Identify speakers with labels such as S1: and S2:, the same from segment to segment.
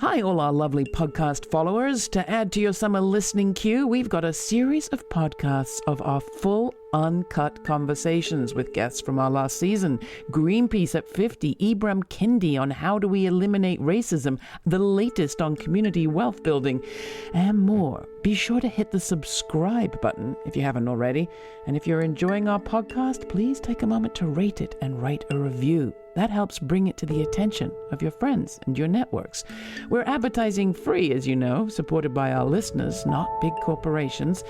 S1: Hi, all our lovely podcast followers. To add to your summer listening queue, we've got a series of podcasts of our full uncut conversations with guests from our last season. Greenpeace at 50, Ibram Kendi on how do we eliminate racism, the latest on community wealth building, and more. Be sure to hit the subscribe button if you haven't already. And if you're enjoying our podcast, please take a moment to rate it and write a review. That helps bring it to the attention of your friends and your networks. We're advertising free, as you know, supported by our listeners, not big corporations.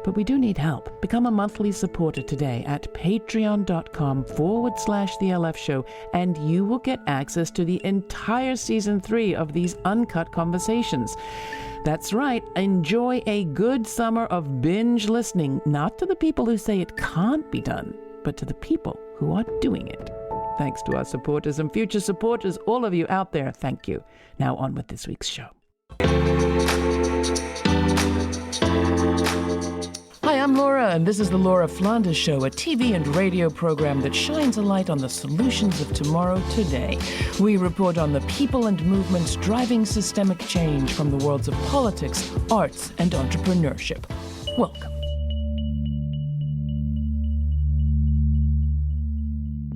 S1: But we do need help. Become a monthly supporter today at patreon.com/The LF Show, and you will get access to the entire season 3 of these uncut conversations. That's right. Enjoy a good summer of binge listening, not to the people who say it can't be done, but to the people who are doing it. Thanks to our supporters and future supporters, all of you out there, thank you. Now on with this week's show. Hi, I'm Laura, and this is the Laura Flanders Show, a TV and radio program that shines a light on the solutions of tomorrow today. We report on the people and movements driving systemic change from the worlds of politics, arts, and entrepreneurship. Welcome.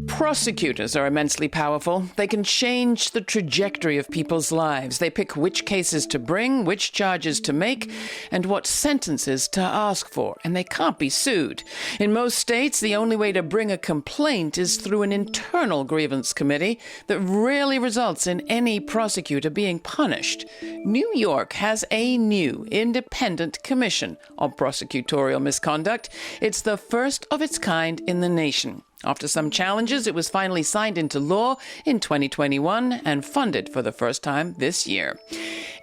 S1: Prosecutors are immensely powerful. They can change the trajectory of people's lives. They pick which cases to bring, which charges to make, and what sentences to ask for, and they can't be sued. In most states, the only way to bring a complaint is through an internal grievance committee that rarely results in any prosecutor being punished. New York has a new independent commission on prosecutorial misconduct. It's the first of its kind in the nation. After some challenges, it was finally signed into law in 2021 and funded for the first time this year.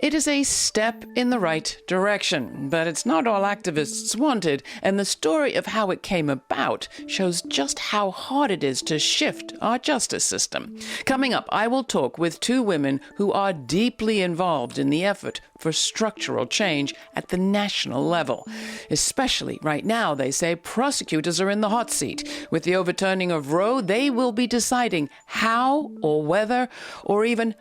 S1: It is a step in the right direction, but it's not all activists wanted, and the story of how it came about shows just how hard it is to shift our justice system. Coming up, I will talk with two women who are deeply involved in the effort for structural change at the national level. Especially right now, they say, prosecutors are in the hot seat. With the overturning of Roe, they will be deciding how or whether or even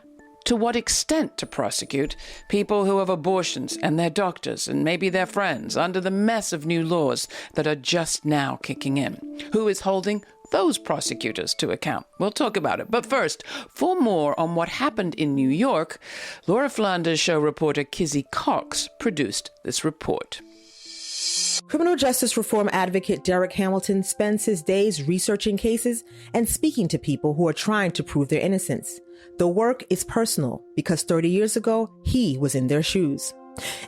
S1: to what extent to prosecute people who have abortions and their doctors and maybe their friends under the mess of new laws that are just now kicking in. Who is holding those prosecutors to account? We'll talk about it. But first, for more on what happened in New York, Laura Flanders Show reporter Kizzy Cox produced this report.
S2: Criminal justice reform advocate Derek Hamilton spends his days researching cases and speaking to people who are trying to prove their innocence. The work is personal because 30 years ago, he was in their shoes.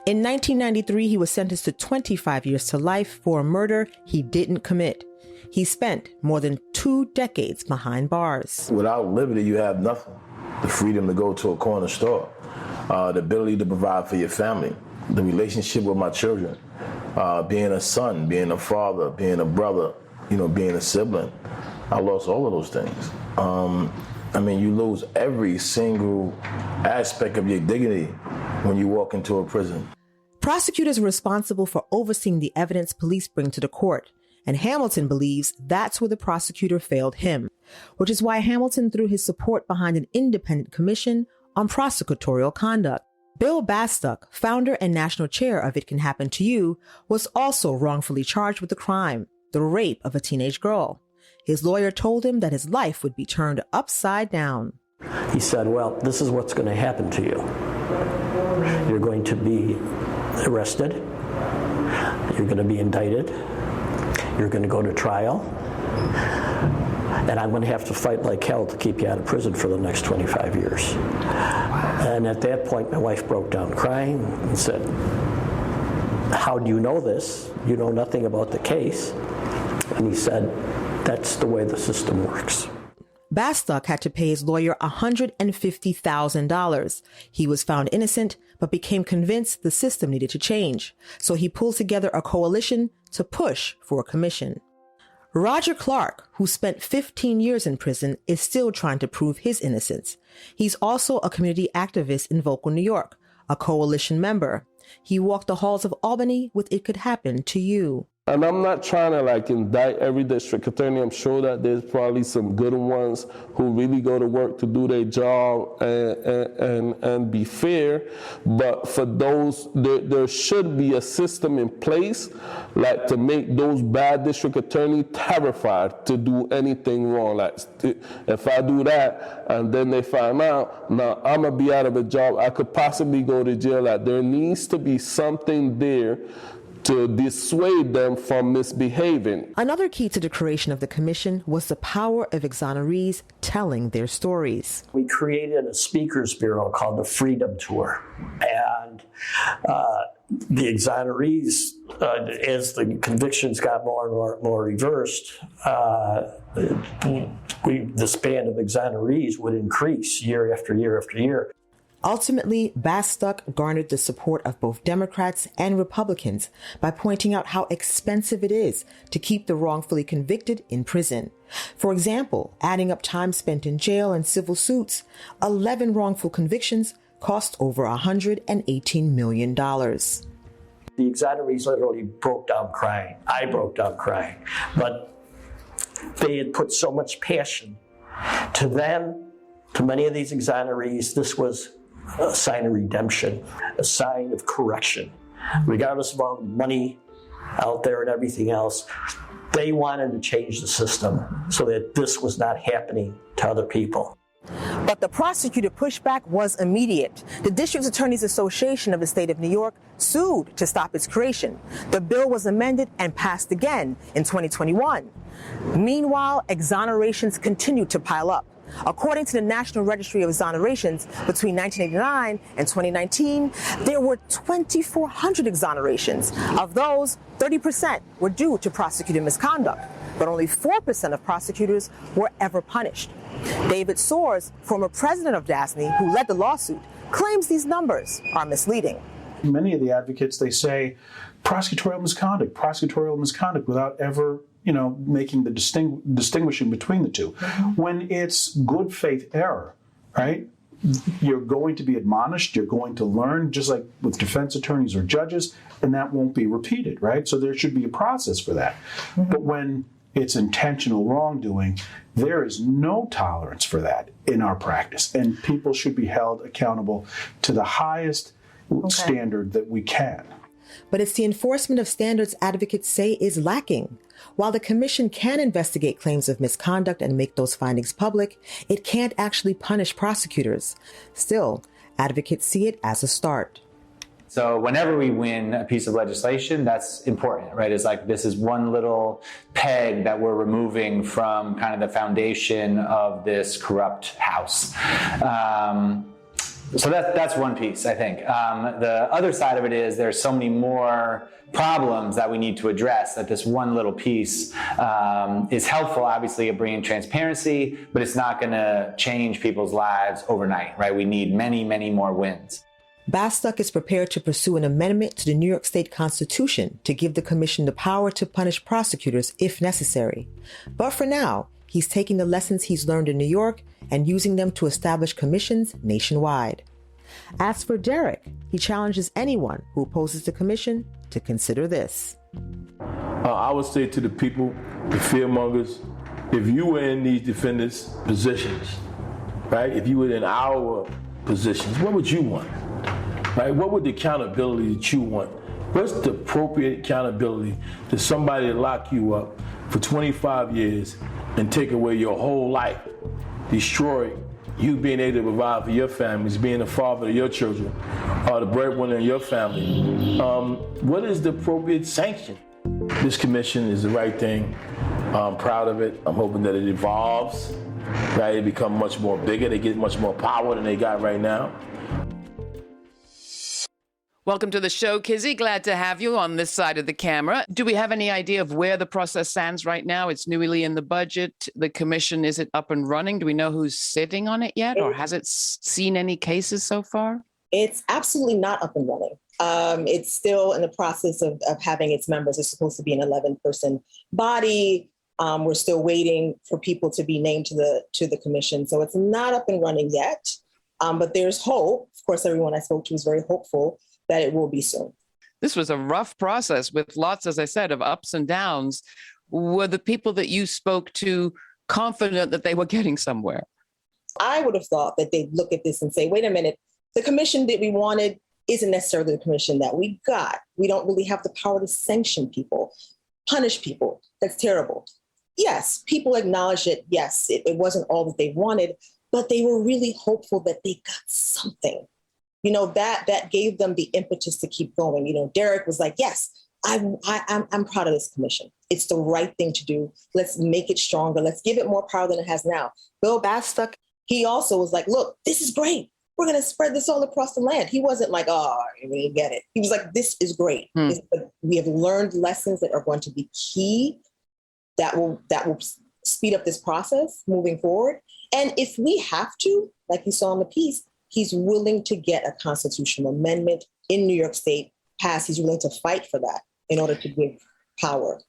S2: In 1993, he was sentenced to 25 years to life for a murder he didn't commit. He spent more than 2 decades behind bars.
S3: Without liberty, you have nothing. The freedom to go to a corner store, the ability to provide for your family, the relationship with my children, being a son, being a father, being a brother, being a sibling. I lost all of those things. You lose every single aspect of your dignity when you walk into a prison.
S2: Prosecutors are responsible for overseeing the evidence police bring to the court, and Hamilton believes that's where the prosecutor failed him, which is why Hamilton threw his support behind an independent commission on prosecutorial conduct. Bill Bastock, founder and national chair of It Can Happen to You, was also wrongfully charged with the crime, the rape of a teenage girl. His lawyer told him that his life would be turned upside down.
S4: He said, well, this is what's going to happen to you. You're going to be arrested. You're going to be indicted. You're going to go to trial. And I'm going to have to fight like hell to keep you out of prison for the next 25 years. And at that point, my wife broke down crying and said, how do you know this? You know nothing about the case. And he said, that's the way the system works.
S2: Bastock had to pay his lawyer $150,000. He was found innocent, but became convinced the system needed to change. So he pulled together a coalition to push for a commission. Roger Clark, who spent 15 years in prison, is still trying to prove his innocence. He's also a community activist in Vocal, New York, a coalition member. He walked the halls of Albany with It Could Happen to You.
S5: And I'm not trying to like indict every district attorney. I'm sure that there's probably some good ones who really go to work to do their job and be fair. But for those, there should be a system in place like to make those bad district attorneys terrified to do anything wrong. Like if I do that and then they find out, now I'm gonna be out of a job, I could possibly go to jail. Like there needs to be something there to dissuade them from misbehaving.
S2: Another key to the creation of the commission was the power of exonerees telling their stories.
S4: We created a speakers bureau called the Freedom Tour. And the exonerees, as the convictions got more and more reversed, the span of exonerees would increase year after year after year.
S2: Ultimately, Bastock garnered the support of both Democrats and Republicans by pointing out how expensive it is to keep the wrongfully convicted in prison. For example, adding up time spent in jail and civil suits, 11 wrongful convictions cost over $118 million. The
S4: exonerees literally broke down crying. I broke down crying. But they had put so much passion. To them, to many of these exonerees, this was a sign of redemption, a sign of correction. Regardless of all the money out there and everything else, they wanted to change the system so that this was not happening to other people.
S2: But the prosecutor pushback was immediate. The District Attorneys Association of the state of New York sued to stop its creation. The bill was amended and passed again in 2021. Meanwhile, exonerations continued to pile up. According to the National Registry of Exonerations, between 1989 and 2019, there were 2,400 exonerations. Of those, 30% were due to prosecutor misconduct, but only 4% of prosecutors were ever punished. David Soares, former president of DASNY, who led the lawsuit, claims these numbers are misleading.
S6: Many of the advocates, they say prosecutorial misconduct without ever making the distinguishing between the two. Mm-hmm. When it's good faith error, right? You're going to be admonished, you're going to learn, just like with defense attorneys or judges, and that won't be repeated, right? So there should be a process for that. Mm-hmm. But when it's intentional wrongdoing, there is no tolerance for that in our practice, and people should be held accountable to the highest standard that we can.
S2: But it's the enforcement of standards advocates say is lacking. While the commission can investigate claims of misconduct and make those findings public, it can't actually punish prosecutors. Still, advocates see it as a start.
S7: So whenever we win a piece of legislation, that's important, right? It's like this is one little peg that we're removing from kind of the foundation of this corrupt house. So that's one piece, I think. The other side of it is there's so many more problems that we need to address that this one little piece is helpful, obviously, at bringing transparency, but it's not going to change people's lives overnight, right? We need many, many more wins.
S2: Bastock is prepared to pursue an amendment to the New York State Constitution to give the commission the power to punish prosecutors if necessary. But for now, he's taking the lessons he's learned in New York and using them to establish commissions nationwide. As for Derek, he challenges anyone who opposes the commission to consider this.
S3: I would say to the people, the fearmongers, if you were in these defendants' positions, right, if you were in our positions, what would you want? Right? What would the accountability that you want? What's the appropriate accountability to somebody to lock you up for 25 years and take away your whole life, destroy you being able to provide for your families, being the father of your children, or the breadwinner in your family? What is the appropriate sanction? This commission is the right thing. I'm proud of it. I'm hoping that it evolves, right? It become much more bigger. They get much more power than they got right now.
S1: Welcome to the show, Kizzy. Glad to have you on this side of the camera. Do we have any idea of where the process stands right now? It's newly in the budget. The commission, is it up and running? Do we know who's sitting on it yet, or has it seen any cases so far?
S8: It's absolutely not up and running. It's still in the process of having its members. It's supposed to be an 11-person body. We're still waiting for people to be named to the commission. So it's not up and running yet, but there's hope. Of course, everyone I spoke to is very hopeful that it will be soon.
S1: This was a rough process with lots, as I said, of ups and downs. Were the people that you spoke to confident that they were getting somewhere?
S8: I would have thought that they'd look at this and say, wait a minute, the commission that we wanted isn't necessarily the commission that we got. We don't really have the power to sanction people, punish people. That's terrible. Yes, people acknowledge it. Yes, it wasn't all that they wanted, but they were really hopeful that they got something. You know, that gave them the impetus to keep going. You know, Derek was like, yes, I'm proud of this commission. It's the right thing to do. Let's make it stronger. Let's give it more power than it has now. Bill Bastock, he also was like, look, this is great. We're going to spread this all across the land. He wasn't like, oh, we didn't get it. He was like, this is great. We have learned lessons that are going to be key that will speed up this process moving forward. And if we have to, like you saw in the piece, he's willing to get a constitutional amendment in New York State passed. He's willing to fight for that in order to give power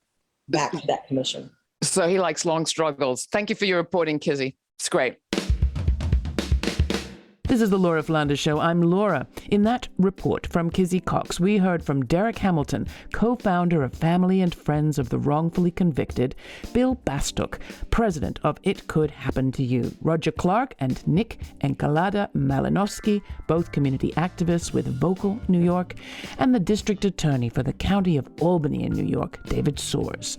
S8: back to that commission.
S1: So he likes long struggles. Thank you for your reporting, Kizzy. It's great. This is the Laura Flanders Show. I'm Laura. In that report from Kizzy Cox, we heard from Derek Hamilton, co-founder of Family and Friends of the Wrongfully Convicted, Bill Bastock, president of It Could Happen to You, Roger Clark and Nick Encalada Malinowski, both community activists with Vocal New York, and the district attorney for the county of Albany in New York, David Soares.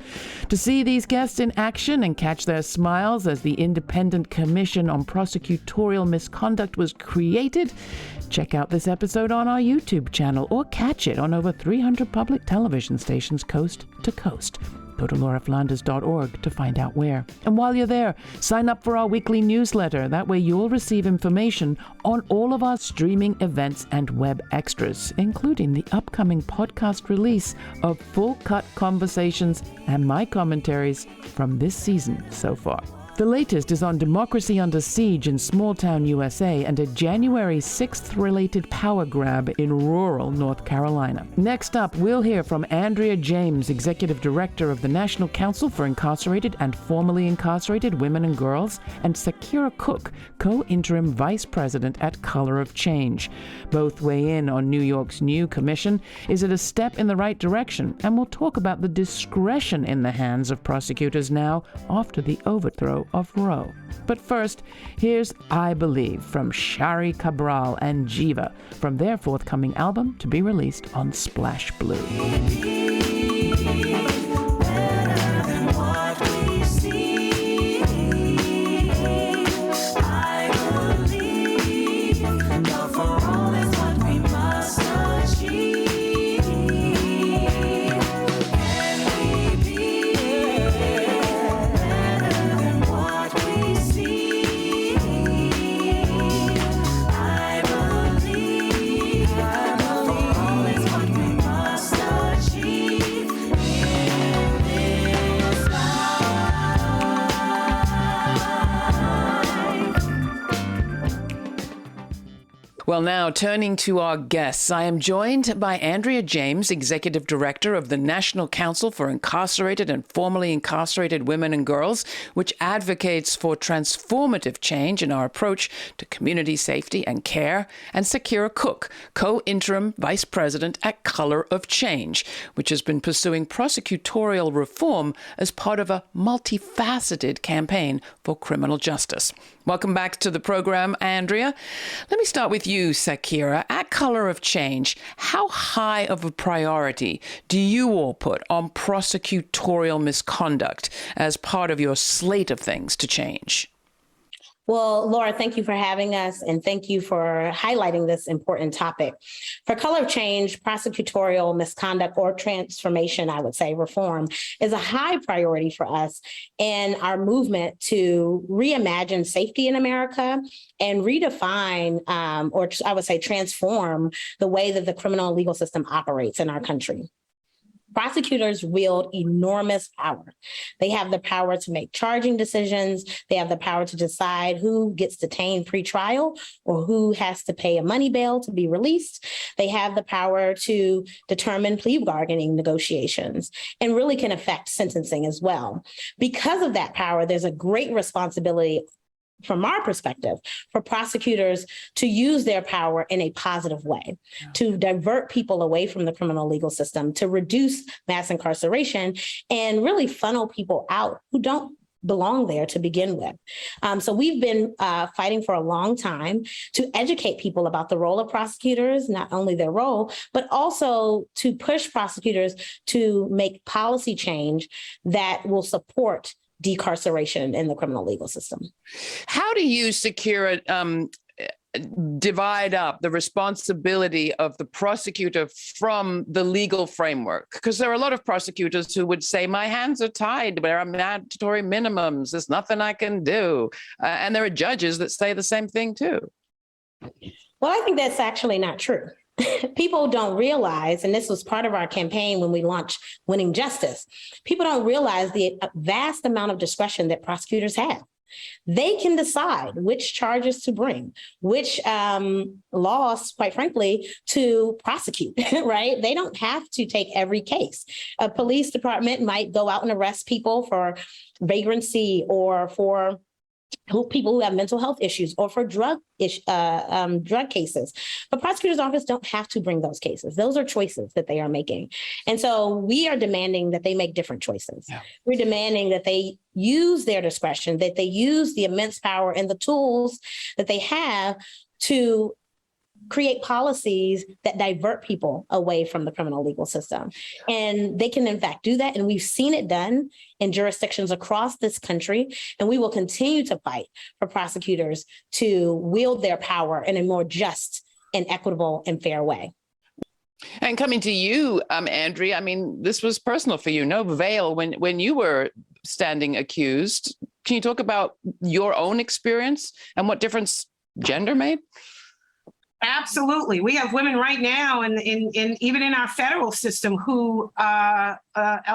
S1: To see these guests in action and catch their smiles as the Independent Commission on Prosecutorial Misconduct was created, check out this episode on our YouTube channel or catch it on over 300 public television stations coast to coast. Go to lauraflanders.org to find out where. And while you're there, sign up for our weekly newsletter. That way you'll receive information on all of our streaming events and web extras, including the upcoming podcast release of full cut conversations and my commentaries from this season so far. The latest is on democracy under siege in small-town USA and a January 6th related power grab in rural North Carolina. Next up, we'll hear from Andrea James, Executive Director of the National Council for Incarcerated and Formerly Incarcerated Women and Girls, and Sakira Cook, Co-Interim Vice President at Color of Change. Both weigh in on New York's new commission. Is it a step in the right direction? And we'll talk about the discretion in the hands of prosecutors now after the overthrow of Roe. But first, here's I Believe from Shari Cabral and Jiva from their forthcoming album to be released on Splash Blue. Well, now, turning to our guests, I am joined by Andrea James, Executive Director of the National Council for Incarcerated and Formerly Incarcerated Women and Girls, which advocates for transformative change in our approach to community safety and care, and Sakira Cook, Co-Interim Vice President at Color of Change, which has been pursuing prosecutorial reform as part of a multifaceted campaign for criminal justice. Welcome back to the program, Andrea. Let me start with you, Sakira. At Color of Change, how high of a priority do you all put on prosecutorial misconduct as part of your slate of things to change?
S9: Well, Laura, thank you for having us, and thank you for highlighting this important topic. For Color of Change, prosecutorial misconduct or transformation, I would say, reform, is a high priority for us in our movement to reimagine safety in America and redefine, or I would say transform, the way that the criminal and legal system operates in our country. Prosecutors wield enormous power. They have the power to make charging decisions. They have the power to decide who gets detained pre-trial or who has to pay a money bail to be released. They have the power to determine plea bargaining negotiations and really can affect sentencing as well. Because of that power, there's a great responsibility from our perspective, for prosecutors to use their power in a positive way, to divert people away from the criminal legal system, to reduce mass incarceration, and really funnel people out who don't belong there to begin with. So we've been fighting for a long time to educate people about the role of prosecutors, not only their role, but also to push prosecutors to make policy change that will support decarceration in the criminal legal system.
S1: How do you, Sakira, divide up the responsibility of the prosecutor from the legal framework? Because there are a lot of prosecutors who would say, my hands are tied, there are mandatory minimums, there's nothing I can do. And there are judges that say the same thing too.
S9: Well, I think that's actually not true. People don't realize, and this was part of our campaign when we launched Winning Justice, people don't realize the vast amount of discretion that prosecutors have. They can decide which charges to bring, which laws, quite frankly, to prosecute, right? They don't have to take every case. A police department might go out and arrest people for vagrancy or for people who have mental health issues or for drug cases. But prosecutor's office don't have to bring those cases. Those are choices that they are making. And so we are demanding that they make different choices. Yeah. We're demanding that they use their discretion, that they use the immense power and the tools that they have to create policies that divert people away from the criminal legal system. And they can, in fact, do that. And we've seen it done in jurisdictions across this country. And we will continue to fight for prosecutors to wield their power in a more just and equitable and fair way.
S1: And coming to you, Andrea, I mean, this was personal for you, no veil when you were standing accused. Can you talk about your own experience and what difference gender made?
S10: Absolutely. We have women right now, and even in our federal system, who are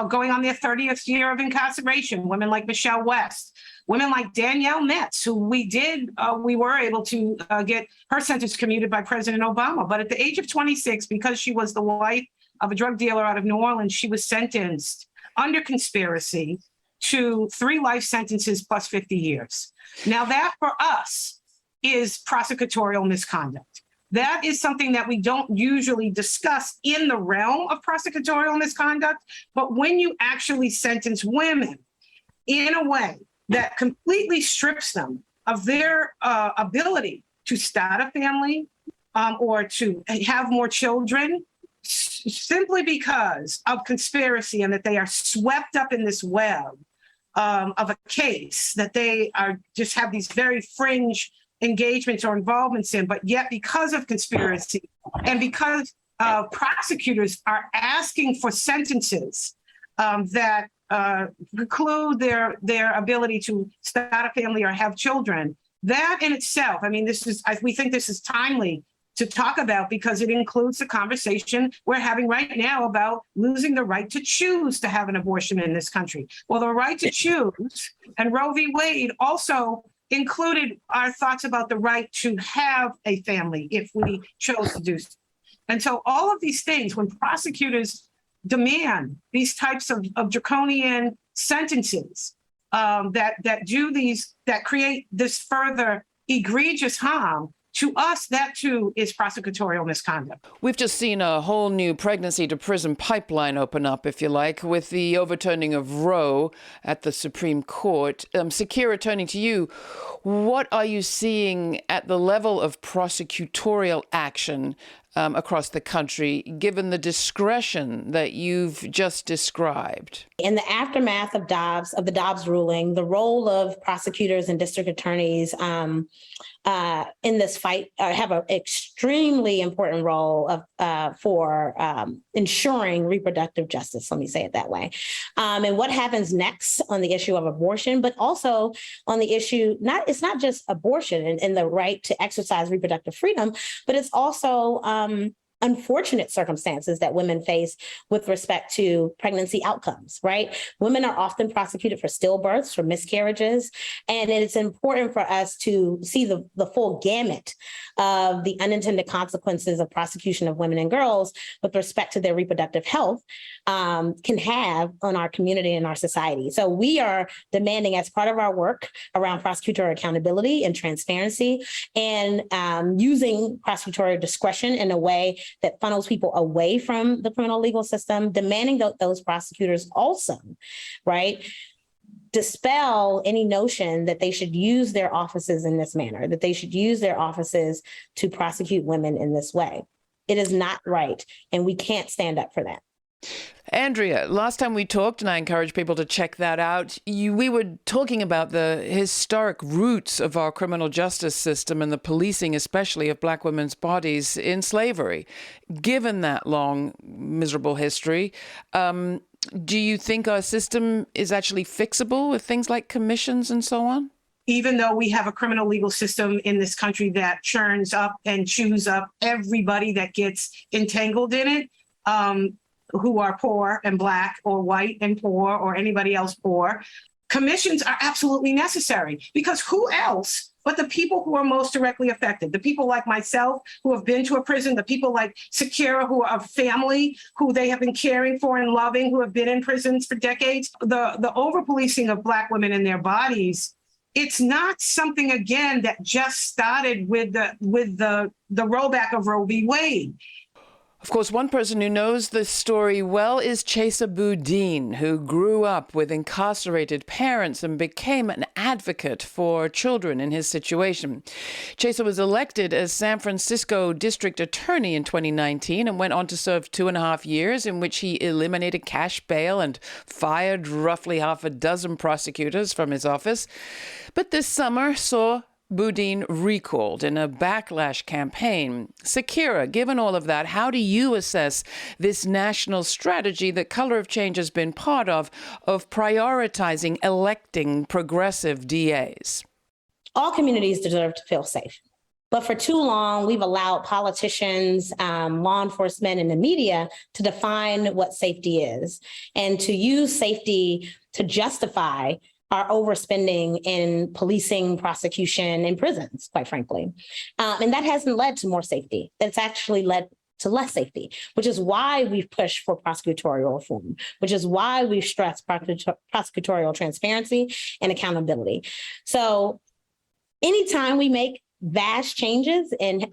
S10: going on their 30th year of incarceration. Women like Michelle West, women like Danielle Metz, who we were able to get her sentence commuted by President Obama. But at the age of 26, because she was the wife of a drug dealer out of New Orleans, she was sentenced under conspiracy to 3 life sentences plus 50 years. Now that for us is prosecutorial misconduct. That is something that we don't usually discuss in the realm of prosecutorial misconduct. But when you actually sentence women in a way that completely strips them of their ability to start a family or to have more children, simply because of conspiracy and that they are swept up in this web of a case that they are just have these very fringe engagements or involvements in, but yet because of conspiracy and because prosecutors are asking for sentences that preclude their ability to start a family or have children, that in itself, I mean, we think this is timely to talk about because it includes the conversation we're having right now about losing the right to choose to have an abortion in this country. Well, the right to choose and Roe v. Wade also included our thoughts about the right to have a family if we chose to do so. And so all of these things, when prosecutors demand these types of draconian sentences that create this further egregious harm, to us, that too is prosecutorial misconduct.
S1: We've just seen a whole new pregnancy to prison pipeline open up, if you like, with the overturning of Roe at the Supreme Court. Sakira, turning to you, what are you seeing at the level of prosecutorial action across the country, given the discretion that you've just described?
S9: In the aftermath of the Dobbs ruling, the role of prosecutors and district attorneys in this fight have an extremely important role for ensuring reproductive justice, let me say it that way. And what happens next on the issue of abortion, but also on the issue, it's not just abortion and the right to exercise reproductive freedom, but it's also unfortunate circumstances that women face with respect to pregnancy outcomes, right? Women are often prosecuted for stillbirths, for miscarriages, and it's important for us to see the full gamut of the unintended consequences of prosecution of women and girls with respect to their reproductive health can have on our community and our society. So we are demanding, as part of our work around prosecutorial accountability and transparency, and using prosecutorial discretion in a way that funnels people away from the criminal legal system, demanding that those prosecutors also, right, dispel any notion that they should use their offices in this manner, that they should use their offices to prosecute women in this way. It is not right, and we can't stand up for that.
S1: Andrea, last time we talked, and I encourage people to check that out, we were talking about the historic roots of our criminal justice system and the policing, especially of Black women's bodies in slavery. Given that long, miserable history, do you think our system is actually fixable with things like commissions and so on?
S10: Even though we have a criminal legal system in this country that churns up and chews up everybody that gets entangled in it, who are poor and Black or white and poor or anybody else poor, commissions are absolutely necessary, because who else but the people who are most directly affected, the people like myself who have been to a prison, the people like Sakira who are family, who they have been caring for and loving, who have been in prisons for decades. The over-policing of Black women and their bodies, it's not something, again, that just started with the rollback of Roe v. Wade.
S1: Of course, one person who knows this story well is Chesa Boudin, who grew up with incarcerated parents and became an advocate for children in his situation. Chesa was elected as San Francisco District Attorney in 2019 and went on to serve 2.5 years, in which he eliminated cash bail and fired roughly half a dozen prosecutors from his office. But this summer saw Boudin recalled in a backlash campaign. Sakira, given all of that, how do you assess this national strategy that Color of Change has been part of prioritizing electing progressive DAs?
S9: All communities deserve to feel safe. But for too long, we've allowed politicians, law enforcement, and the media to define what safety is and to use safety to justify our overspending in policing, prosecution, and prisons, quite frankly. And that hasn't led to more safety. That's actually led to less safety, which is why we've pushed for prosecutorial reform, which is why we've stressed prosecutorial transparency and accountability. So anytime we make vast changes and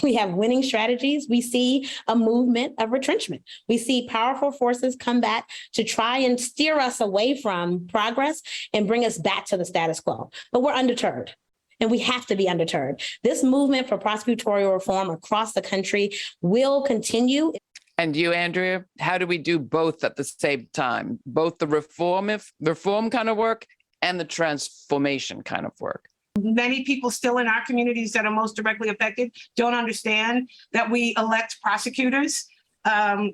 S9: we have winning strategies, we see a movement of retrenchment. We see powerful forces come back to try and steer us away from progress and bring us back to the status quo. But we're undeterred. And we have to be undeterred. This movement for prosecutorial reform across the country will continue.
S1: And you, Andrea, how do we do both at the same time? Both the reform kind of work and the transformation kind of work?
S10: Many people still in our communities that are most directly affected don't understand that we elect prosecutors,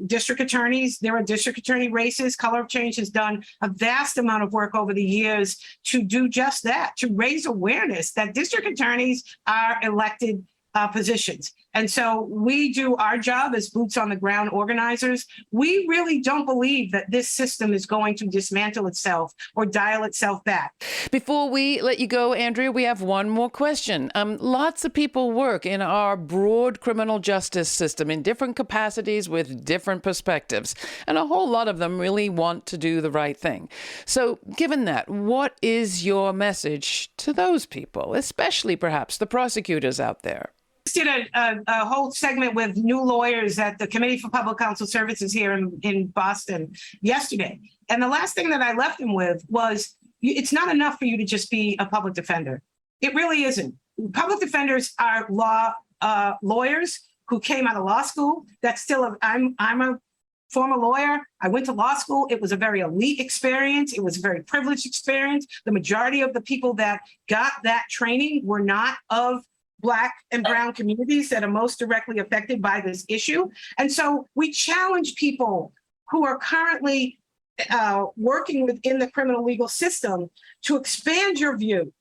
S10: district attorneys. There are district attorney races. Color of Change has done a vast amount of work over the years to do just that, to raise awareness that district attorneys are elected positions. And so we do our job as boots on the ground organizers. We really don't believe that this system is going to dismantle itself or dial itself back.
S1: Before we let you go, Andrea, we have one more question. Lots of people work in our broad criminal justice system in different capacities with different perspectives, and a whole lot of them really want to do the right thing. So given that, what is your message to those people, especially perhaps the prosecutors out there?
S10: Did a whole segment with new lawyers at the Committee for Public Counsel Services here in Boston yesterday. And the last thing that I left them with was, it's not enough for you to just be a public defender. It really isn't. Public defenders are lawyers who came out of law school. That's still, I'm a former lawyer. I went to law school. It was a very elite experience. It was a very privileged experience. The majority of the people that got that training were not of Black and brown communities that are most directly affected by this issue. And so we challenge people who are currently working within the criminal legal system to expand your view.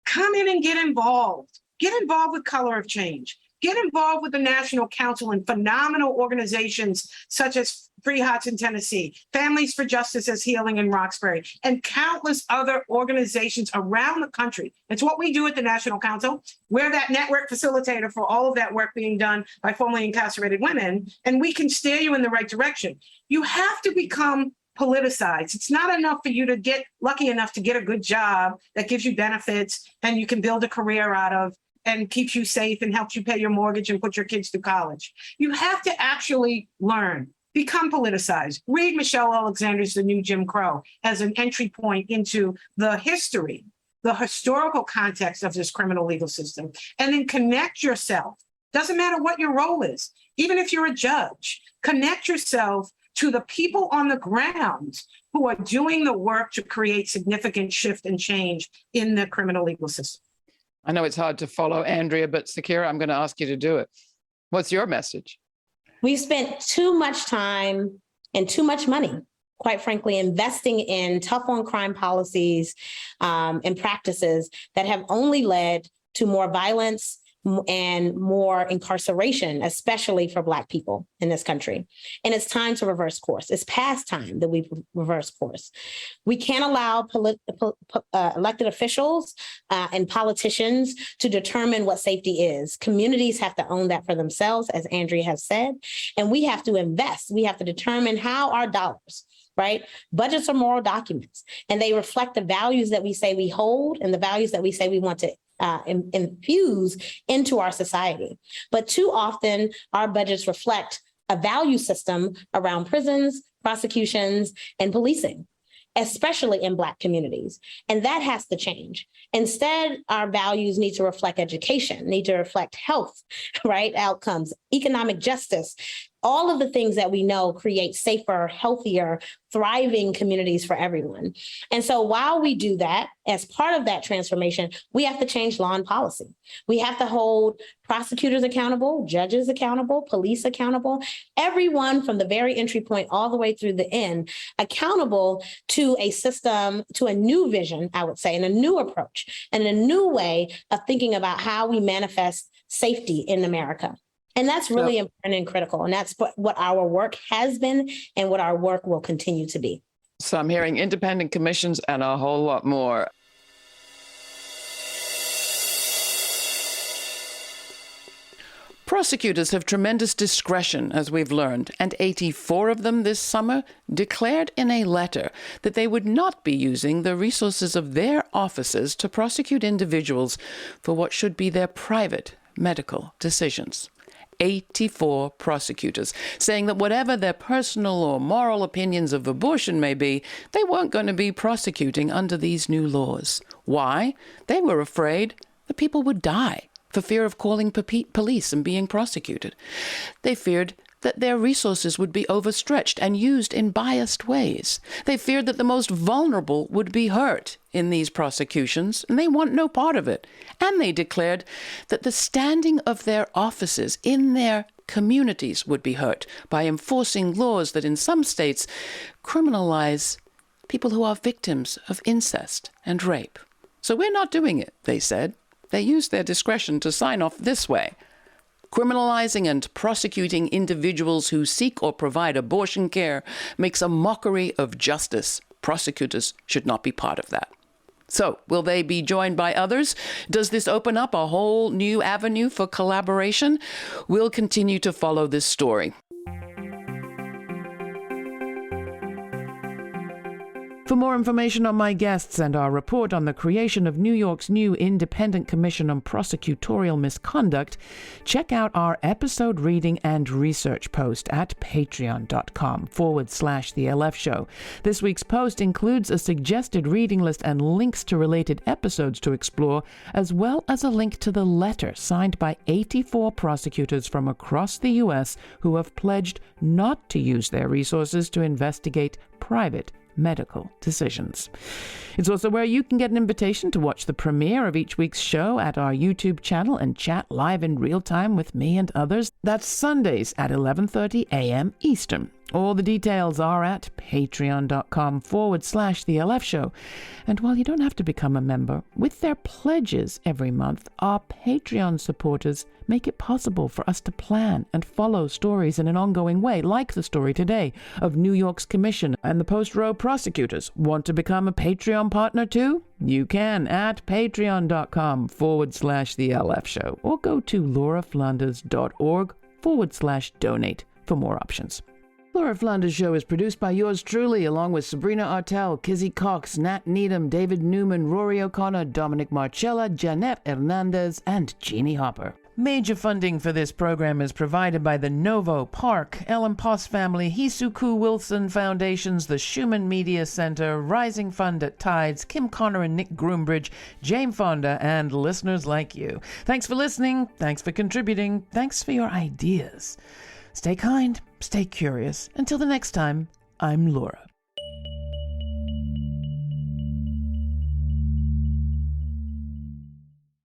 S10: Come in and get involved. Get involved with Color of Change. Get involved with the National Council and phenomenal organizations such as Free Hudson, Tennessee, Families for Justice as Healing in Roxbury, and countless other organizations around the country. It's what we do at the National Council. We're that network facilitator for all of that work being done by formerly incarcerated women, and we can steer you in the right direction. You have to become politicized. It's not enough for you to get lucky enough to get a good job that gives you benefits and you can build a career out of and keeps you safe and helps you pay your mortgage and put your kids through college. You have to actually learn, become politicized. Read Michelle Alexander's The New Jim Crow as an entry point into the history, the historical context of this criminal legal system, and then connect yourself. Doesn't matter what your role is, even if you're a judge, connect yourself to the people on the ground who are doing the work to create significant shift and change in the criminal legal system.
S1: I know it's hard to follow, Andrea, but Sakira, I'm going to ask you to do it. What's your message?
S9: We've spent too much time and too much money, quite frankly, investing in tough on crime policies and practices that have only led to more violence and more incarceration, especially for Black people in this country. And it's time to reverse course. It's past time that we reverse course. We can't allow elected officials and politicians to determine what safety is. Communities have to own that for themselves, as Andrea has said, and we have to invest. We have to determine how our dollars, right? Budgets are moral documents, and they reflect the values that we say we hold and the values that we say we want to infuse into our society. But too often, our budgets reflect a value system around prisons, prosecutions, and policing, especially in Black communities. And that has to change. Instead, our values need to reflect education, need to reflect health, right? Outcomes, economic justice, all of the things that we know create safer, healthier, thriving communities for everyone. And so while we do that, as part of that transformation, we have to change law and policy. We have to hold prosecutors accountable, judges accountable, police accountable, everyone from the very entry point all the way through the end, accountable to a system, to a new vision, I would say, and a new approach, and a new way of thinking about how we manifest safety in America. And that's really important and critical. And that's what our work has been and what our work will continue to be.
S1: So I'm hearing independent commissions and a whole lot more. Prosecutors have tremendous discretion, as we've learned, and 84 of them this summer declared in a letter that they would not be using the resources of their offices to prosecute individuals for what should be their private medical decisions. 84 prosecutors saying that whatever their personal or moral opinions of abortion may be, they weren't going to be prosecuting under these new laws. Why? They were afraid that people would die for fear of calling police and being prosecuted. They feared that their resources would be overstretched and used in biased ways. They feared that the most vulnerable would be hurt in these prosecutions, and they want no part of it. And they declared that the standing of their offices in their communities would be hurt by enforcing laws that in some states criminalize people who are victims of incest and rape. So we're not doing it, they said. They used their discretion to sign off this way. Criminalizing and prosecuting individuals who seek or provide abortion care makes a mockery of justice. Prosecutors should not be part of that. So, will they be joined by others? Does this open up a whole new avenue for collaboration? We'll continue to follow this story. For more information on my guests and our report on the creation of New York's new Independent Commission on Prosecutorial Misconduct, check out our episode reading and research post at patreon.com/The LF Show. This week's post includes a suggested reading list and links to related episodes to explore, as well as a link to the letter signed by 84 prosecutors from across the U.S. who have pledged not to use their resources to investigate private medical decisions. It's also where you can get an invitation to watch the premiere of each week's show at our YouTube channel and chat live in real time with me and others. That's Sundays at 11:30 a.m. Eastern. All the details are at patreon.com/The LF Show. And while you don't have to become a member, with their pledges every month, our Patreon supporters make it possible for us to plan and follow stories in an ongoing way, like the story today of New York's commission and the post-Roe prosecutors. Want to become a Patreon partner too? You can at patreon.com/The LF Show, or go to lauraflanders.org/donate for more options. Laura Flanders Show is produced by yours truly, along with Sabrina Artel, Kizzy Cox, Nat Needham, David Newman, Rory O'Connor, Dominic Marcella, Janette Hernandez, and Jeannie Hopper. Major funding for this program is provided by the Novo, Park, Ellen Poss Family, Hisuku Wilson Foundations, the Schumann Media Center, Rising Fund at Tides, Kim Connor and Nick Groombridge, Jane Fonda, and listeners like you. Thanks for listening. Thanks for contributing. Thanks for your ideas. Stay kind, stay curious. Until the next time, I'm Laura.